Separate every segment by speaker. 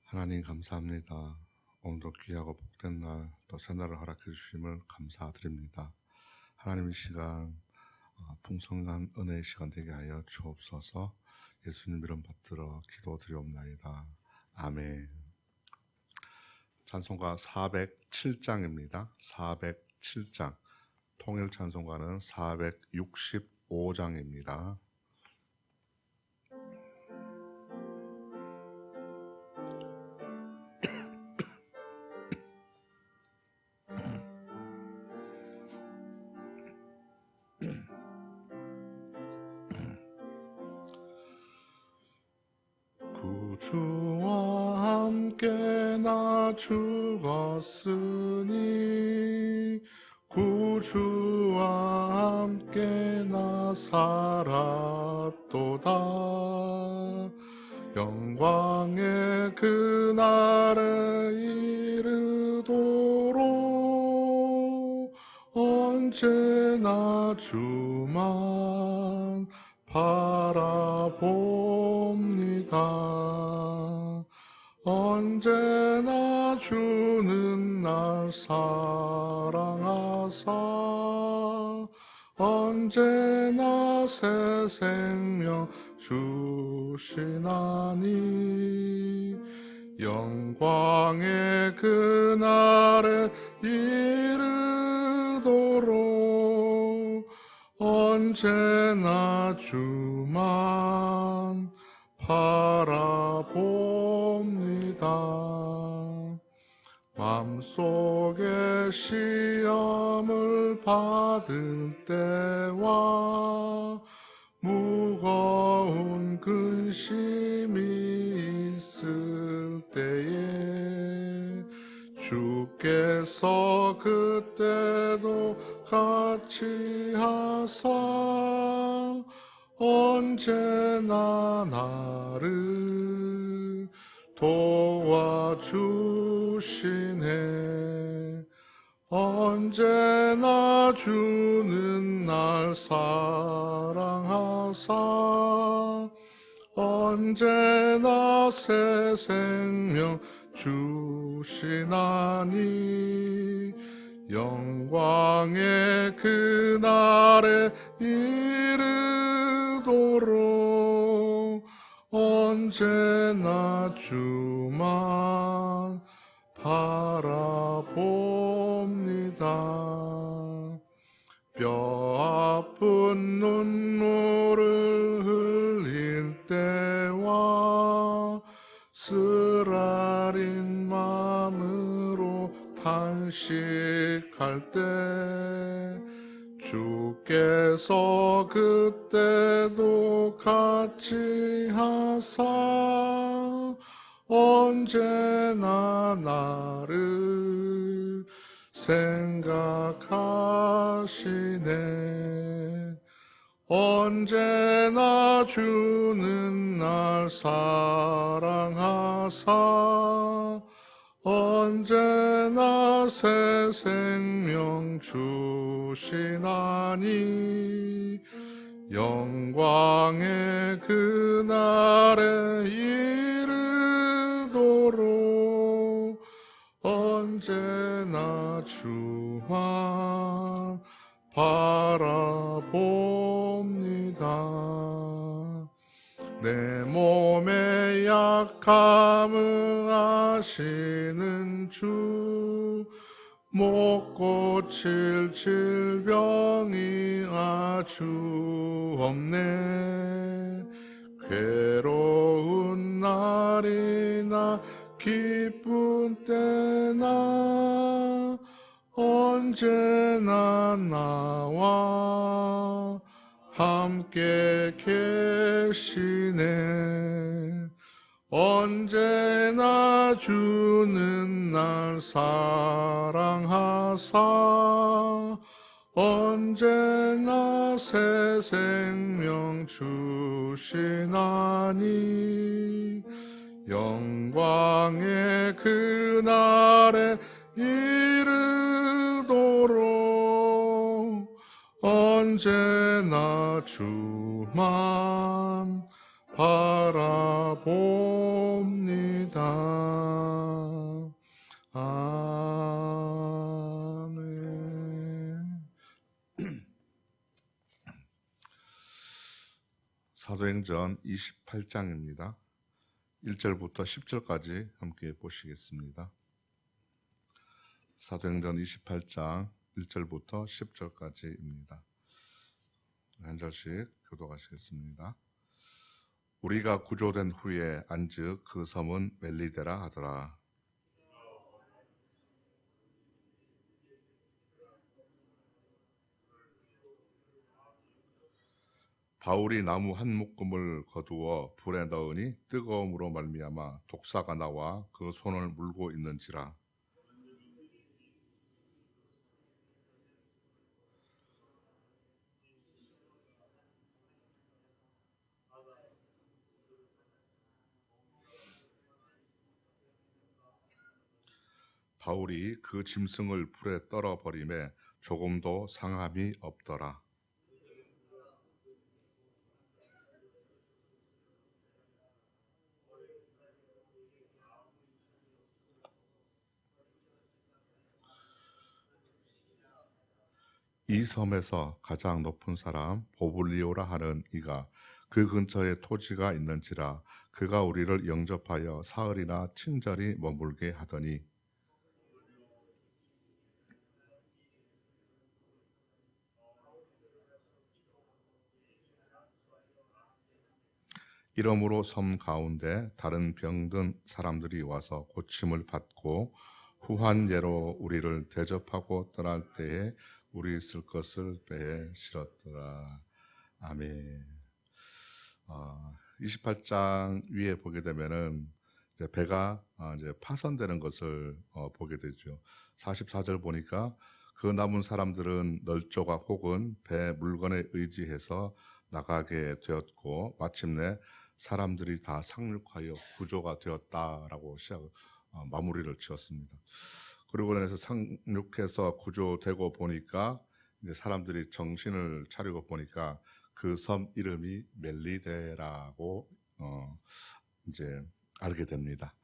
Speaker 1: 하나님 감사합니다. 오늘도 귀하고 복된 날, 또 새날을 허락해 주심을 감사드립니다. 하나님 이 시간 풍성한 은혜의 시간 되게 하여 주옵소서. 예수님 이름 받들어 기도드리옵나이다. 아멘. 찬송가 407장입니다. 407장. 통일 찬송가는 465장입니다. 구주와 함께 나 죽었으니 구주와 함께 나 살았도다. 영광의 그날에 이르도록 언제나 주만 바라봅니다. 언제나 주는 날 사랑하사 언제나 새 생명 주시나니 영광의 그날에 이르도록 언제나 주만 바라봅니다. 마음속에 시험을 받을 때와 무거운 근심이 있을 때에 주께서 그때도 같이 하사 언제나 나를 도와주시네. 언제나 주는 날 사랑하사 언제나 새 생명 주시나니 영광의 그날에 이르도록 언제나 주만 바라봅니다. 뼈아픈 눈물을 흘릴 때와 쓰라린 마음으로 탄식할 때 주께서 그때도 같이 하사 언제나 나를 생각하시네. 언제나 주는 날 사랑하사 언제나 새 생명 주시나니 영광의 그날에 이르도록 언제나 주만 바라봅니다. 내 몸의 약함을 아시는 주 못 고칠 질병이 아주 없네. 괴로운 날이나 기쁜 때나 언제나 나와 함께 계시네. 언제나 주는 날 사랑하사 언제나 새 생명 주시나니 영광의 그날에 이르도록 언제나 주만 바라봅니다. 사도행전 28장입니다. 1절부터 10절까지 함께 보시겠습니다. 사도행전 28장 1절부터 10절까지입니다. 한 절씩 교독하시겠습니다. 우리가 구조된 후에 안즉 그 섬은 멜리데라 하더라. 바울이 나무 한 묶음을 거두어 불에 넣으니 뜨거움으로 말미암아 독사가 나와 그 손을 물고 있는지라. 바울이 그 짐승을 불에 떨어버리매 조금도 상함이 없더라. 이 섬에서 가장 높은 사람 보블리오라 하는 이가 그 근처에 토지가 있는지라. 그가 우리를 영접하여 사흘이나 친절히 머물게 하더니 이러므로 섬 가운데 다른 병든 사람들이 와서 고침을 받고 후한 예로 우리를 대접하고 떠날 때에 우리 있을 것을 배에 실었더라. 아멘. 28장 위에 보게 되면은 이제 배가 이제 파손되는 것을 보게 되죠. 44절 보니까 그 남은 사람들은 널조각 혹은 배 물건에 의지해서 나가게 되었고 마침내 사람들이 다 상륙하여 구조가 되었다라고 마무리를 지었습니다. 그리고 나서 상륙해서 구조되고 보니까 이제 사람들이 정신을 차리고 보니까 그 섬 이름이 멜리데라고 이제 알게 됩니다.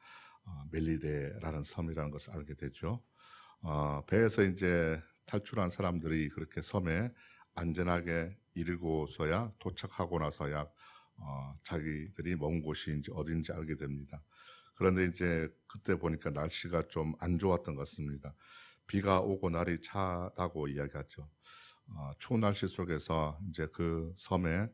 Speaker 1: 멜리데라는 섬이라는 것을 알게 되죠. 배에서 이제 탈출한 사람들이 그렇게 섬에 안전하게 이르고서야 도착하고 나서야 자기들이 머문 곳이 이제 어딘지 알게 됩니다. 그런데 이제 그때 보니까 날씨가 좀 안 좋았던 것 같습니다. 비가 오고 날이 차다고 이야기하죠. 추운 날씨 속에서 이제 그 섬에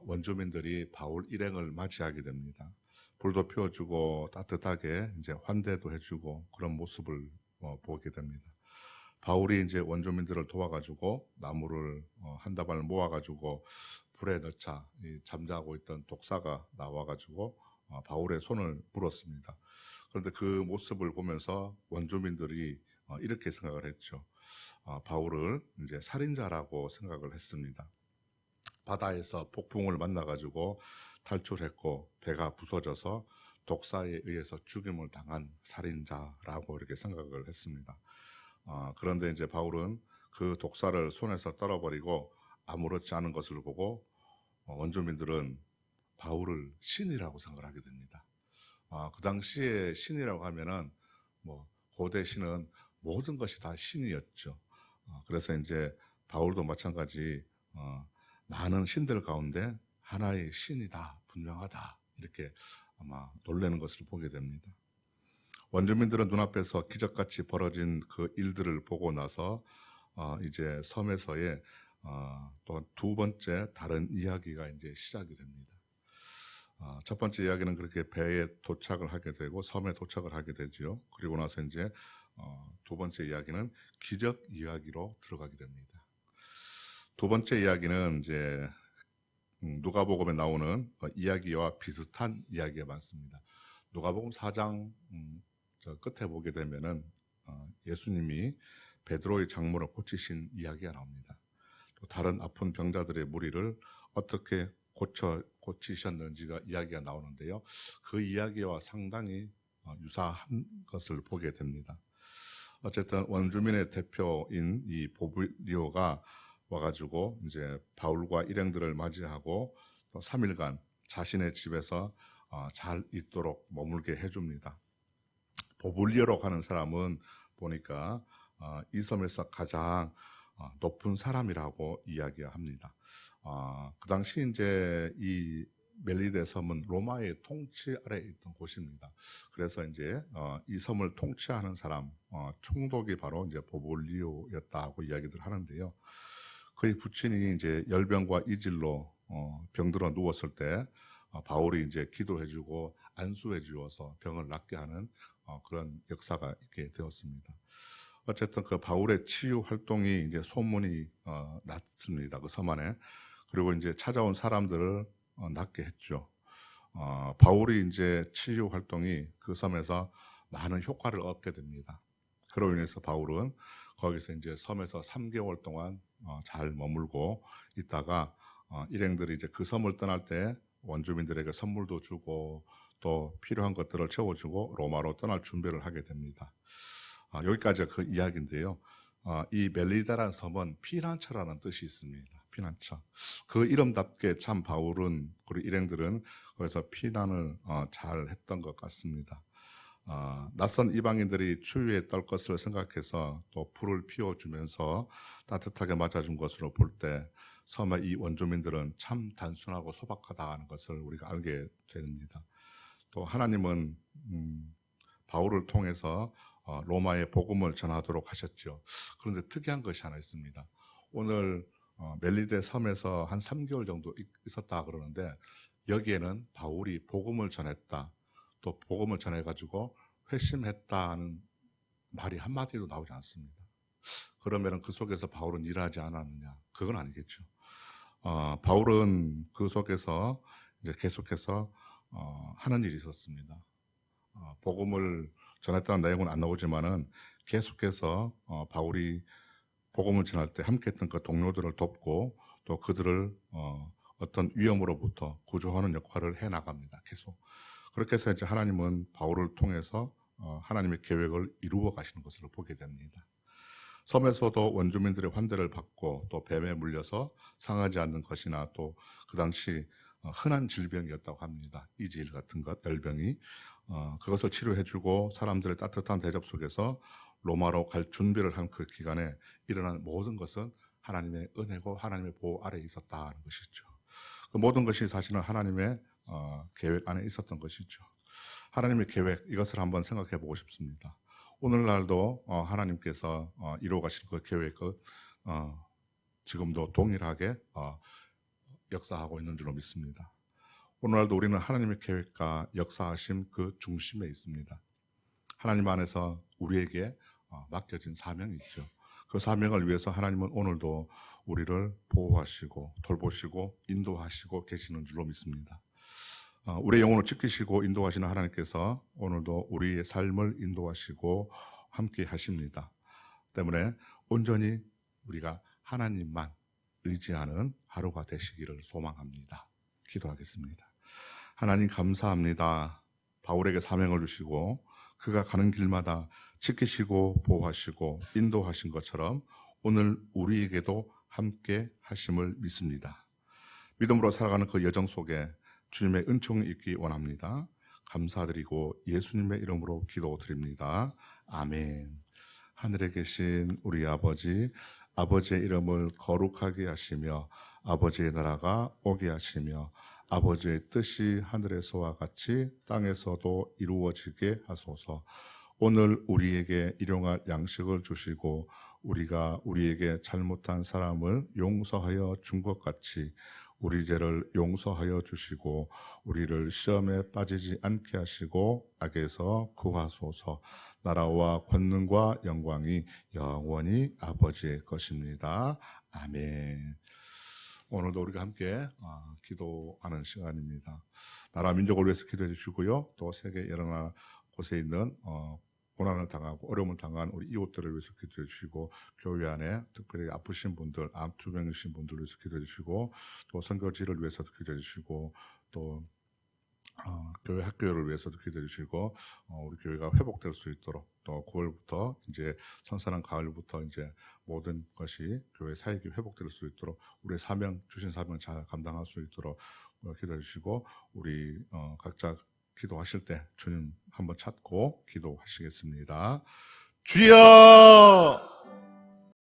Speaker 1: 원주민들이 바울 일행을 맞이하게 됩니다. 불도 피워주고 따뜻하게 이제 환대도 해주고 그런 모습을 보게 됩니다. 바울이 이제 원주민들을 도와가지고 나무를 한 다발 모아가지고 불에 넣자 잠자고 있던 독사가 나와가지고 바울의 손을 물었습니다. 그런데 그 모습을 보면서 원주민들이 이렇게 생각을 했죠. 바울을 이제 살인자라고 생각을 했습니다. 바다에서 폭풍을 만나가지고 탈출했고 배가 부서져서 독사에 의해서 죽임을 당한 살인자라고 이렇게 생각을 했습니다. 그런데 이제 바울은 그 독사를 손에서 떨어버리고 아무렇지 않은 것을 보고 원주민들은 바울을 신이라고 생각을 하게 됩니다. 그 당시에 신이라고 하면은 뭐 고대 신은 모든 것이 다 신이었죠. 그래서 이제 바울도 마찬가지 많은 신들 가운데 하나의 신이다, 분명하다 이렇게 아마 놀라는 것을 보게 됩니다. 원주민들은 눈앞에서 기적같이 벌어진 그 일들을 보고 나서 이제 섬에서의 또 두 번째 다른 이야기가 이제 시작이 됩니다. 첫 번째 이야기는 그렇게 배에 도착을 하게 되고 섬에 도착을 하게 되죠. 그리고 나서 이제 두 번째 이야기는 기적 이야기로 들어가게 됩니다. 두 번째 이야기는 이제 누가복음에 나오는 이야기와 비슷한 이야기가 많습니다. 누가복음 4장 저 끝에 보게 되면은 예수님이 베드로의 장모를 고치신 이야기가 나옵니다. 또 다른 아픈 병자들의 무리를 어떻게 고치셨는지가 이야기가 나오는데요. 그 이야기와 상당히 유사한 것을 보게 됩니다. 어쨌든 원주민의 대표인 이 보블리오가 와가지고 이제 바울과 일행들을 맞이하고 또 3일간 자신의 집에서 잘 있도록 머물게 해줍니다. 보블리오라고 하는 사람은 보니까 이 섬에서 가장 높은 사람이라고 이야기합니다. 그 당시 이제 이 멜리데 섬은 로마의 통치 아래에 있던 곳입니다. 그래서 이제 이 섬을 통치하는 사람 총독이 바로 이제 보볼리오였다고 이야기들 하는데요. 그의 부친이 이제 열병과 이질로 병들어 누웠을 때 바울이 이제 기도해주고 안수해주어서 병을 낫게 하는 그런 역사가 있게 되었습니다. 어쨌든 그 바울의 치유 활동이 이제 소문이 났습니다. 그 섬 안에. 그리고 이제 찾아온 사람들을 낫게 했죠. 바울이 이제 치유 활동이 그 섬에서 많은 효과를 얻게 됩니다. 그로 인해서 바울은 거기서 이제 섬에서 3개월 동안 잘 머물고 있다가 일행들이 이제 그 섬을 떠날 때 원주민들에게 선물도 주고 또 필요한 것들을 채워주고 로마로 떠날 준비를 하게 됩니다. 여기까지가 그 이야기인데요. 이 멜리다라는 섬은 피난처라는 뜻이 있습니다. 피난처. 그 이름답게 참 바울은 그리고 일행들은 거기서 피난을 잘 했던 것 같습니다. 낯선 이방인들이 추위에 떨 것을 생각해서 또 불을 피워주면서 따뜻하게 맞아준 것으로 볼 때 섬의 이 원주민들은 참 단순하고 소박하다는 것을 우리가 알게 됩니다. 또 하나님은 바울을 통해서 로마의 복음을 전하도록 하셨죠. 그런데 특이한 것이 하나 있습니다. 오늘 멜리데 섬에서 한 3개월 정도 있었다 그러는데 여기에는 바울이 복음을 전했다. 또 복음을 전해가지고 회심했다는 말이 한마디도 나오지 않습니다. 그러면 그 속에서 바울은 일하지 않았느냐? 그건 아니겠죠. 바울은 그 속에서 이제 계속해서 하는 일이 있었습니다. 복음을 전했다는 내용은 안 나오지만은 계속해서 바울이 복음을 전할 때 함께했던 그 동료들을 돕고 또 그들을 어떤 위험으로부터 구조하는 역할을 해 나갑니다. 계속 그렇게 해서 이제 하나님은 바울을 통해서 하나님의 계획을 이루어 가시는 것을 보게 됩니다. 섬에서도 원주민들의 환대를 받고 또 뱀에 물려서 상하지 않는 것이나 또 그 당시 흔한 질병이었다고 합니다. 이질 같은 것, 열병이 그것을 치료해주고 사람들의 따뜻한 대접 속에서 로마로 갈 준비를 한 그 기간에 일어난 모든 것은 하나님의 은혜고 하나님의 보호 아래에 있었다는 것이죠. 그 모든 것이 사실은 하나님의 계획 안에 있었던 것이죠. 하나님의 계획, 이것을 한번 생각해 보고 싶습니다. 오늘날도 하나님께서 이루어 가실 그 계획을 지금도 동일하게 역사하고 있는 줄로 믿습니다. 오늘날도 우리는 하나님의 계획과 역사하심 그 중심에 있습니다. 하나님 안에서 우리에게 맡겨진 사명이 있죠. 그 사명을 위해서 하나님은 오늘도 우리를 보호하시고 돌보시고 인도하시고 계시는 줄로 믿습니다. 우리의 영혼을 지키시고 인도하시는 하나님께서 오늘도 우리의 삶을 인도하시고 함께 하십니다. 때문에 온전히 우리가 하나님만 의지하는 하루가 되시기를 소망합니다. 기도하겠습니다. 하나님 감사합니다. 바울에게 사명을 주시고 그가 가는 길마다 지키시고 보호하시고 인도하신 것처럼 오늘 우리에게도 함께 하심을 믿습니다. 믿음으로 살아가는 그 여정 속에 주님의 은총이 있기 원합니다. 감사드리고 예수님의 이름으로 기도드립니다. 아멘. 하늘에 계신 우리 아버지, 아버지의 이름을 거룩하게 하시며 아버지의 나라가 오게 하시며 아버지의 뜻이 하늘에서와 같이 땅에서도 이루어지게 하소서. 오늘 우리에게 일용할 양식을 주시고 우리가 우리에게 잘못한 사람을 용서하여 준 것 같이 우리 죄를 용서하여 주시고 우리를 시험에 빠지지 않게 하시고 악에서 구하소서. 나라와 권능과 영광이 영원히 아버지의 것입니다. 아멘. 오늘도 우리가 함께 기도하는 시간입니다. 나라 민족을 위해서 기도해 주시고요. 또 세계 여러 나라 곳에 있는 고난을 당하고 어려움을 당한 우리 이웃들을 위해서 기도해 주시고 교회 안에 특별히 아프신 분들, 암투병이신 분들을 위해서 기도해 주시고 또 선교지를 위해서도 기도해 주시고 또 교회 학교를 위해서도 기도해 주시고 우리 교회가 회복될 수 있도록 또 9월부터 이제 선선한 가을부터 이제 모든 것이 교회 사역이 회복될 수 있도록 우리의 사명 주신 사명 잘 감당할 수 있도록 기도해 주시고 우리 각자 기도하실 때 주님 한번 찾고 기도하시겠습니다. 주여!